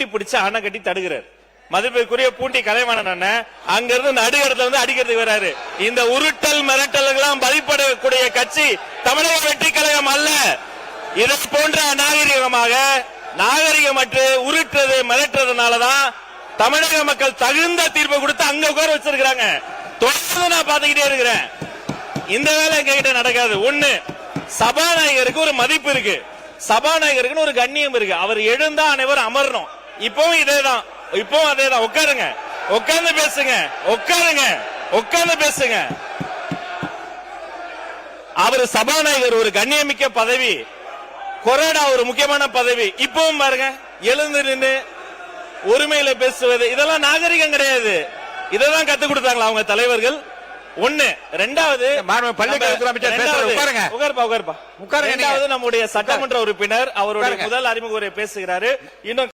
கட்டி பிடிச்சு அணை கட்டி தடுக்கிறார். மதிப்பிற்குரிய பூண்டி கலைவாணன் அங்கிருந்து நடு இடத்துல வந்து அடிக்கிறதுக்கு வராரு. இந்த உருட்டல் மிரட்டல்களாம் மதிப்பிடக்கூடிய கட்சி தமிழக வெற்றி கழகம் அல்ல. இதை போன்ற நாகரிகமற்று உருட்டுறது மிரட்டுறதுனாலதான் தமிழக மக்கள் தகுந்த தீர்ப்பு கொடுத்து அங்க உட்கார வச்சிருக்காங்க. தொடர்ந்து நான் பாத்துக்கிட்டே இருக்கிறேன். இந்த வேலை எங்க கிட்ட நடக்காது. ஒண்ணு, சபாநாயகருக்கு ஒரு மதிப்பு இருக்கு, சபாநாயகருக்கு ஒரு கண்ணியம் இருக்கு. அவர் எழுந்தா அனைவரும் அமரணும். இப்பவும் இதேதான், இப்பவும் அதேதான். உட்காருங்க, உட்கார்ந்து பேசுங்க, உட்காருங்க, உட்கார்ந்து பேசுங்க. அவர் சபாநாயகர் ஒரு கண்ணியமிக்க பதவி, கொறடா ஒரு முக்கியமான பதவி. இப்பவும் பாருங்க, எழுந்து நின்று உரிமையில பேசுவது இதெல்லாம் நாகரிகம் கிடையாது. இதெல்லாம் கத்து கொடுத்தாங்களா அவங்க தலைவர்கள்? ஒண்ணு. ரெண்டாவது, நம்முடைய சட்டமன்ற உறுப்பினர் அவருடைய முதல் அறிமுக உரை பேசுகிறாரு. இன்னும்